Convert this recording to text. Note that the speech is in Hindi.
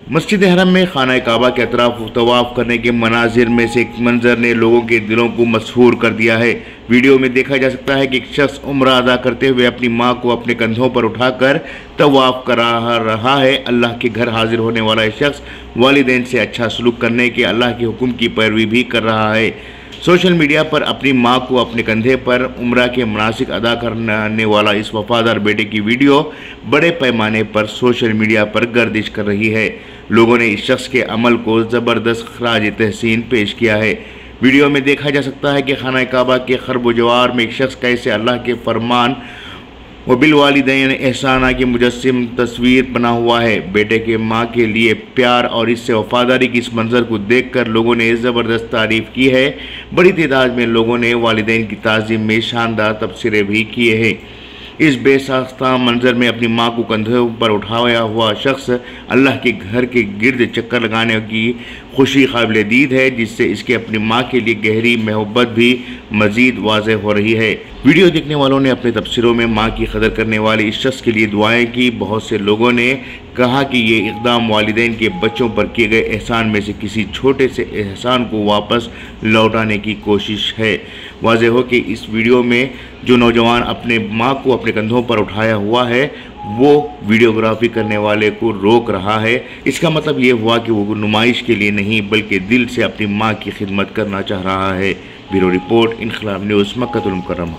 मस्जिद हरम में खाना काबा के अतराफ तवाफ करने के मनाजिर में से एक मंजर ने लोगों के दिलों को मसहूर कर दिया है। वीडियो में देखा जा सकता है कि एक शख्स उम्रा अदा करते हुए अपनी मां को अपने कंधों पर उठाकर तवाफ करा रहा है। अल्लाह के घर हाजिर होने वाला यह शख्स वालिदैन से अच्छा सलूक करने के अल्लाह के हुक्म की पैरवी भी कर रहा है। सोशल मीडिया पर अपनी मां को अपने कंधे पर उम्रा के मनासिक अदा करने वाला इस वफादार बेटे की वीडियो बड़े पैमाने पर सोशल मीडिया पर गर्दिश कर रही है। लोगों ने इस शख्स के अमल को ज़बरदस्त खराज तहसीन पेश किया है। वीडियो में देखा जा सकता है कि खाना काबा के खरब जवार में एक शख्स कैसे अल्लाह के फरमान व बिलवालिदैन एहसाना की मुजस्सिम तस्वीर बना हुआ है। बेटे के माँ के लिए प्यार और इससे वफादारी की इस मंजर को देखकर लोगों ने ज़बरदस्त तारीफ़ की है। बड़ी तादाद में लोगों ने वालिदैन की ताज़ीम में शानदार तबसरे भी किए हैं। इस बेसाख्ता मंजर में अपनी मां को कंधों पर उठाया हुआ शख्स अल्लाह के घर के गिर्द चक्कर लगाने की खुशी काबिल दीद है, जिससे इसके अपनी मां के लिए गहरी मोहब्बत भी मज़ीद वाज़ेह हो रही है। वीडियो देखने वालों ने अपने तबसरों में मां की कदर करने वाले इस शख्स के लिए दुआएं की। बहुत से लोगों ने कहा कि ये इक़दाम वालिदैन के बच्चों पर किए गए एहसान में से किसी छोटे से एहसान को वापस लौटाने की कोशिश है। वाज़ेह हो कि इस वीडियो में जो नौजवान अपने माँ को अपने कंधों पर उठाया हुआ है वो वीडियोग्राफी करने वाले को रोक रहा है। इसका मतलब ये हुआ कि वो नुमाइश के लिए नहीं बल्कि दिल से अपनी माँ की खिदमत करना चाह रहा है। ब्यूरो रिपोर्ट, इनकलाब न्यूज़, मक्का तुल मुकर्रमा।